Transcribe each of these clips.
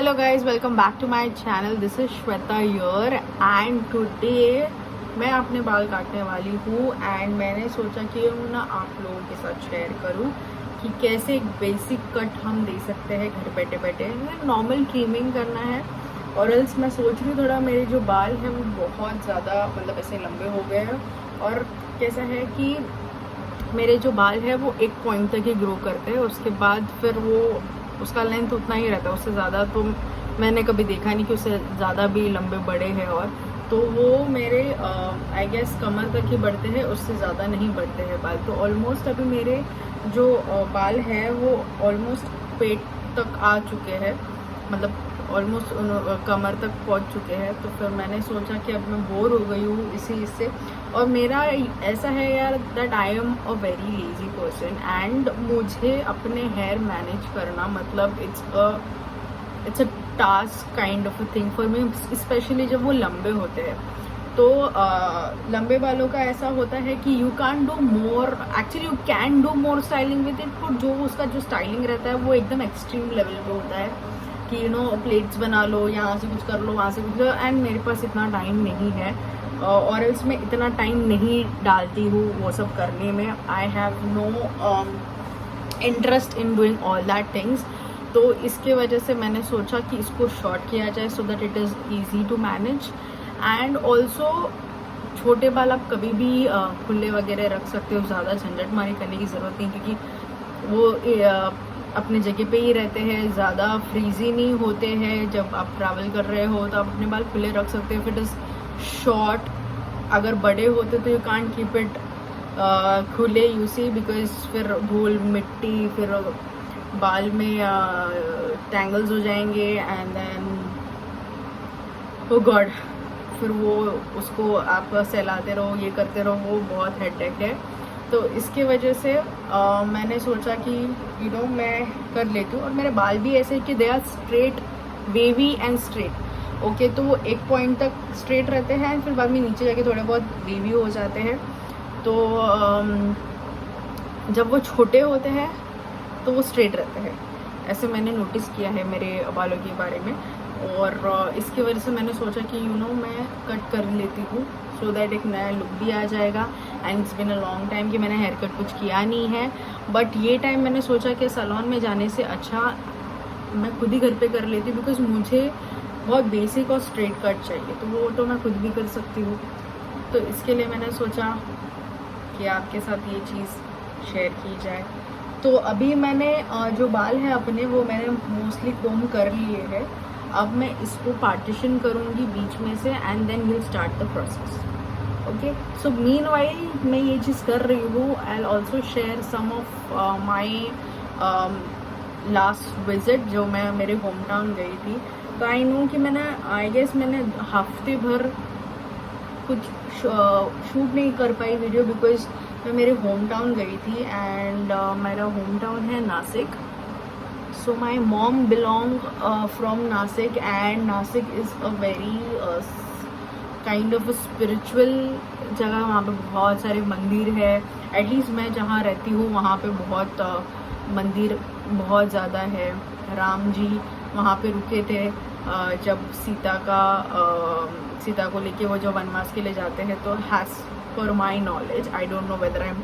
Hello guys, welcome back to my channel. This is Shweta here and today मैं अपने बाल काटने वाली हूँ एंड मैंने सोचा कि क्यों ना आप लोगों के साथ शेयर करूँ कि कैसे एक बेसिक कट हम दे सकते हैं घर बैठे बैठे। नॉर्मल ट्रिमिंग करना है और एल्स मैं सोच रही हूँ थोड़ा मेरे जो बाल हैं वो बहुत ज़्यादा मतलब ऐसे लंबे हो गए हैं और कैसा है कि मेरे जो बाल है वो एक पॉइंट तक ही ग्रो करते हैं, उसके बाद फिर वो उसका लेंथ उतना ही रहता है, उससे ज़्यादा तो मैंने कभी देखा नहीं कि उससे ज़्यादा भी लंबे बड़े हैं। और तो वो मेरे आई गेस कमर तक ही बढ़ते हैं, उससे ज़्यादा नहीं बढ़ते हैं बाल। तो ऑलमोस्ट अभी मेरे जो बाल हैं वो ऑलमोस्ट पेट तक आ चुके हैं, मतलब ऑलमोस्ट कमर तक पहुंच चुके हैं। तो फिर मैंने सोचा कि अब मैं बोर हो गई हूँ इसी इससे। और मेरा ऐसा है यार that I am a very lazy person and मुझे अपने हेयर मैनेज करना मतलब it's a task kind of a thing for me, specially जब वो लंबे होते हैं। तो लंबे बालों का ऐसा होता है कि you can do more, actually you can do more styling with it, but जो उसका जो स्टाइलिंग रहता है वो एकदम एक्सट्रीम लेवल पे होता है कि यू नो प्लेट्स बना लो, यहाँ से कुछ कर लो, वहाँ से कुछ, एंड मेरे पास इतना टाइम नहीं है और इसमें इतना टाइम नहीं डालती हूँ वो सब करने में। I have no interest in doing all that things. तो इसके वजह से मैंने सोचा कि इसको शॉर्ट किया जाए so that it is easy to manage. And also छोटे बाल आप कभी भी खुले वगैरह रख सकते हो, ज़्यादा झंझट मारी करने की ज़रूरत नहीं, क्योंकि वो अपने जगह पे ही रहते हैं, ज़्यादा फ्रीजी नहीं होते हैं। जब आप ट्रैवल कर रहे हो तो आप अपने बाल खुले रख सकते हो। इफ इट इज़ शॉर्ट, अगर बड़े होते तो यू कांट कीप इट खुले, यू सी, बिकॉज फिर धूल मिट्टी फिर बाल में टैंगल्स हो जाएंगे एंड देन ओ गॉड, फिर वो उसको आप सहलाते रहो, ये करते रहो, वो बहुत हेडेक है। तो इसके वजह से मैंने सोचा कि यू नो मैं कर लेती हूँ। और मेरे बाल भी ऐसे कि they are straight, wavy and straight. Okay, तो वो एक पॉइंट तक स्ट्रेट रहते हैं, फिर बाद में नीचे जाके थोड़े बहुत वेवी हो जाते हैं। तो जब वो छोटे होते हैं तो वो स्ट्रेट रहते हैं, ऐसे मैंने नोटिस किया है मेरे बालों के बारे में। और इसकी वजह से मैंने सोचा कि यू नो मैं कट कर लेती हूँ सो दैट एक नया लुक भी आ जाएगा। And it's been a long time कि मैंने हेयर कट कुछ किया नहीं है, बट ये टाइम मैंने सोचा कि सैलून में जाने से अच्छा मैं खुद ही घर पे कर लेती, बिकॉज मुझे बहुत बेसिक और स्ट्रेट कट चाहिए, तो वो तो मैं खुद भी कर सकती हूँ। तो इसके लिए मैंने सोचा कि आपके साथ ये चीज़ शेयर की जाए। तो अभी मैंने जो बाल हैं अपने वो मैंने मोस्टली कोम कर लिए हैं। अब मैं इसको पार्टीशन करूँगी बीच में से and then will start the process. Okay, so meanwhile मैं ये चीज़ कर रही हूँ। I will also share some of my last visit जो मैं मेरे होम टाउन गई थी। तो आई नो कि मैंने आई गेस मैंने हफ्ते भर कुछ शूट नहीं कर पाई वीडियो, बिकॉज मैं मेरे होम टाउन गई थी एंड मेरा होम टाउन है Nashik. So my mom belong from Nashik and Nashik is a very kind of spiritual जगह। वहाँ पे बहुत सारे मंदिर है, एटलीस्ट मैं जहाँ रहती हूँ वहाँ पे बहुत मंदिर बहुत ज़्यादा है। राम जी वहाँ पे रुके थे जब सीता को लेके वो जो वनवास के लिए जाते हैं। तो as per my knowledge, I don't know whether I am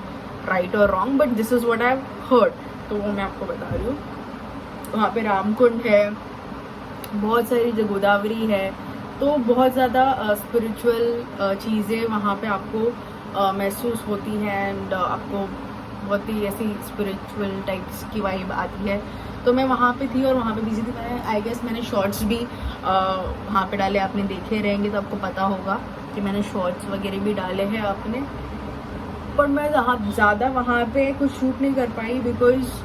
right और wrong, but this is what I have heard, तो वो मैं आपको बता रही हूँ। वहाँ पे रामकुंड है, बहुत सारी जो गोदावरी है, तो बहुत ज़्यादा स्पिरिचुअल चीज़ें वहाँ पे आपको महसूस होती हैं एंड आपको बहुत ही ऐसी स्पिरिचुअल टाइप्स की वाइब आती है। तो मैं वहाँ पे थी और वहाँ पे बिजी थी। मैंने आई गेस मैंने शॉर्ट्स भी वहाँ पे डाले, आपने देखे रहेंगे तो आपको पता होगा कि मैंने शॉर्ट्स वगैरह भी डाले हैं अपने। पर मैं ज़्यादा वहाँ पे कुछ शूट नहीं कर पाई, बिकॉज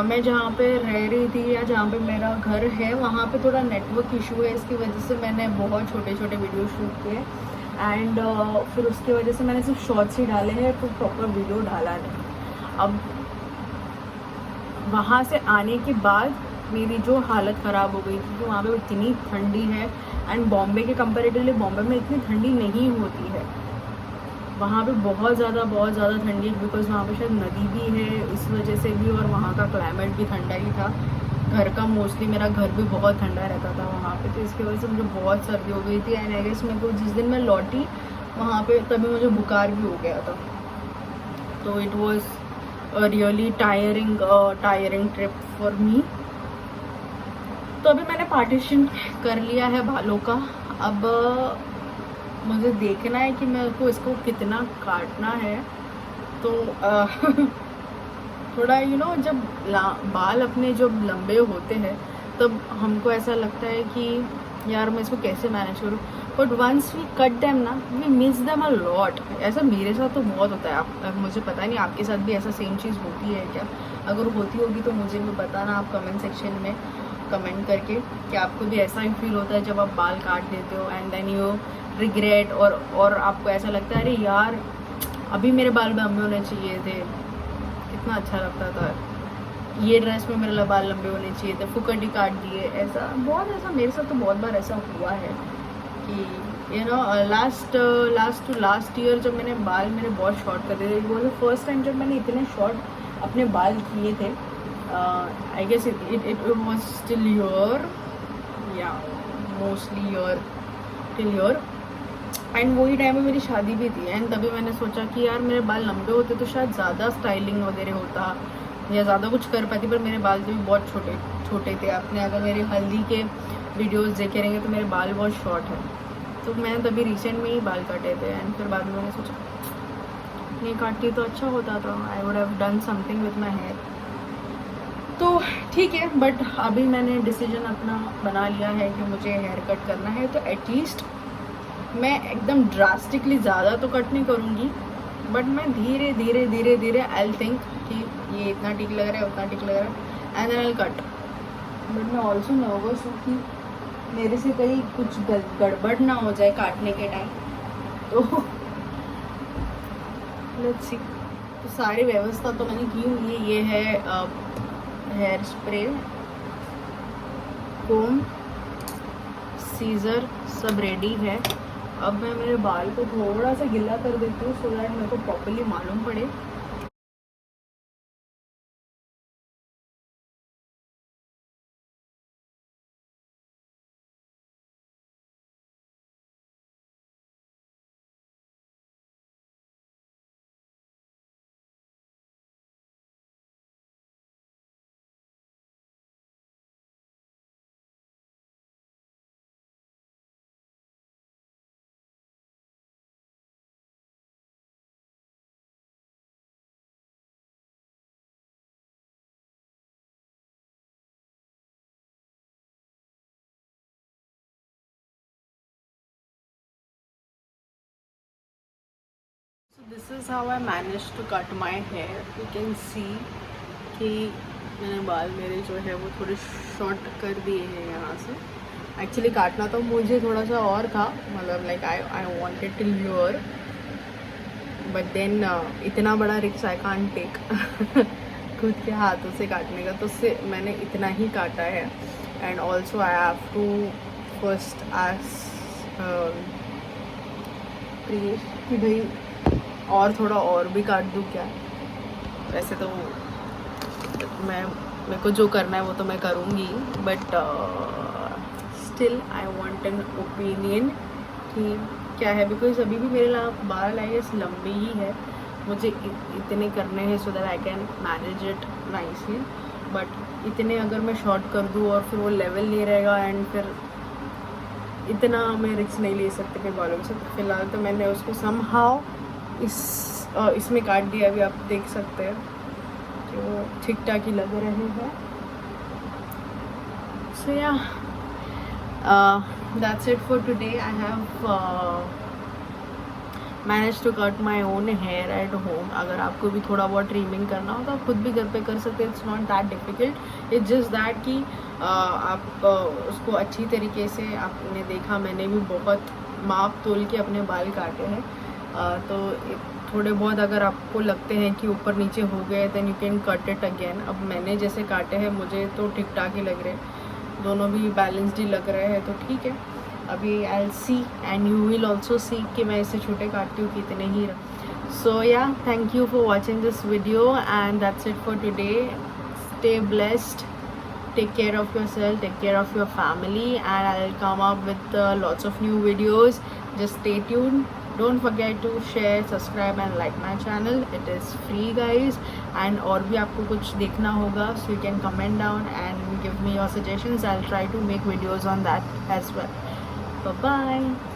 मैं जहाँ पे रह रही थी या जहाँ पे मेरा घर है वहाँ पे थोड़ा नेटवर्क इशू है। इसकी वजह से मैंने बहुत छोटे छोटे वीडियो शूट किए एंड फिर उसकी वजह से मैंने सिर्फ शॉर्ट्स ही डाले हैं, तो प्रॉपर वीडियो डाला नहीं। अब वहाँ से आने के बाद मेरी जो हालत ख़राब हो गई थी, तो वहाँ पे इतनी ठंडी है एंड बॉम्बे के कंपैरेटिवली बॉम्बे में इतनी ठंडी नहीं होती है। वहाँ पे बहुत ज़्यादा ठंडी है, बिकॉज वहाँ पे शायद नदी भी है इस वजह से भी, और वहाँ का क्लाइमेट भी ठंडा ही था। घर का मोस्टली मेरा घर भी बहुत ठंडा रहता था वहाँ पे, तो इसकी वजह से मुझे बहुत सर्दी हो गई थी। एंड आई गेस मेरे को जिस दिन मैं लौटी वहाँ पे तभी मुझे बुखार भी हो गया था। तो it was a really tiring trip for me. तो अभी मैंने पार्टीशन कर लिया है बालों का। अब मुझे देखना है कि मेरे को इसको कितना काटना है। तो थोड़ा जब बाल अपने जब लंबे होते हैं तब हमको ऐसा लगता है कि यार मैं इसको कैसे मैनेज करूँ, but once we cut them ना we miss them a lot. ऐसा मेरे साथ तो बहुत होता है। अब मुझे पता नहीं आपके साथ भी ऐसा सेम चीज़ होती है क्या। अगर होती होगी तो मुझे भी बताना आप कमेंट सेक्शन में कमेंट करके कि आपको भी ऐसा ही फील होता है जब आप बाल काट देते हो एंड देन यू रिग्रेट, और आपको ऐसा लगता है अरे यार अभी मेरे बाल लंबे होने चाहिए थे, कितना अच्छा लगता था, ये ड्रेस में मेरे बाल लंबे होने चाहिए थे, फुकट ही काट दिए। ऐसा मेरे साथ तो बहुत बार ऐसा हुआ है कि लास्ट ईयर जब मैंने बाल मेरे बहुत शॉर्ट कर दिए थे, वो फर्स्ट टाइम जब मैंने इतने शॉर्ट अपने बाल किए थे। I guess it was still your या mostly your till your. And वही टाइम में मेरी शादी भी थी एंड तभी मैंने सोचा कि यार मेरे बाल लंबे होते तो शायद ज़्यादा स्टाइलिंग वगैरह होता या ज़्यादा कुछ कर पाती, पर मेरे बाल तो भी बहुत छोटे थे। आपने अगर मेरे हल्दी के वीडियोस देखे रहेंगे तो मेरे बाल बहुत शॉर्ट हैं। तो मैंने तभी रिसेंट में ही बाल काटे थे एंड फिर बाद में मैंने सोचा नहीं काटती तो अच्छा होता था, I would have done something with my hair. तो ठीक है, बट अभी मैंने डिसीजन अपना बना लिया है कि मुझे हेयर कट करना है। तो एटलीस्ट मैं एकदम ड्रास्टिकली ज़्यादा तो कट नहीं करूँगी, बट मैं धीरे धीरे आई विल थिंक कि ये इतना ठीक लग रहा है उतना ठीक लग रहा है and then I will cut. But मैं ऑल्सो नर्वस हूँ कि मेरे से कहीं कुछ गड़बड़ ना हो जाए काटने के टाइम। तो लेट्स सी। तो सारी व्यवस्था तो मैंने की हुई है। ये है हेयर स्प्रे, कोम, सीजर सब रेडी है। अब मैं मेरे बाल को थोड़ा सा गिला कर देती हूँ सो दैट मेरे को प्रॉपर्ली मालूम पड़े। This is how I manage to cut my hair. You can see कि मैंने बाल मेरे जो है वो थोड़े शॉर्ट कर दिए हैं यहाँ से। एक्चुअली काटना तो मुझे थोड़ा सा और था, मतलब like I wanted till your, but then इतना बड़ा रिक्स आई कांट टेक खुद के हाथों से काटने का, तो उससे मैंने इतना ही काटा है। And also I have to first कि भाई और थोड़ा और भी काट दूँ क्या। वैसे तो मेरे को जो करना है वो तो मैं करूँगी, but still I want an opinion कि क्या है, बिकॉज अभी भी मेरे बाल आई गेस लंबे ही है। मुझे इतने करने हैं so that I can manage it nicely, but इतने अगर मैं शॉर्ट कर दूँ और फिर वो लेवल नहीं रहेगा एंड फिर इतना मैं रिस्क नहीं ले सकते फिर बालों से। फिलहाल तो मैंने उसको समहाउ इसमें काट दिया। अभी आप देख सकते हैं कि वो ठीक ठाक ही लग रहे हैं। So yeah that's it for today. I have manage to cut my own hair at home. अगर आपको भी थोड़ा बहुत ट्रिमिंग करना हो तो आप खुद भी घर पे कर सकते हैं। It's not that difficult, it's just that कि आप उसको अच्छी तरीके से, आपने देखा मैंने भी बहुत माप तोल के अपने बाल काटे हैं। तो थोड़े बहुत अगर आपको लगते हैं कि ऊपर नीचे हो गए then you can cut it again. अब मैंने जैसे काटे हैं मुझे तो ठीक ठाक ही लग रहे हैं, दोनों भी बैलेंस्ड ही लग रहे हैं, तो ठीक है। अभी I will see and you will also see कि मैं इसे छोटे काटती हूँ कितने ही। सो या thank you for watching this video and that's it for today. Stay blessed, take care of yourself, take care of your family, and I'll come up with lots of new videos. Just stay tuned. Don't forget to share, subscribe and like my channel. It is free guys. And और भी आपको कुछ देखना होगा, so you can comment down and give me your suggestions. I'll try to make videos on that as well. Bye bye.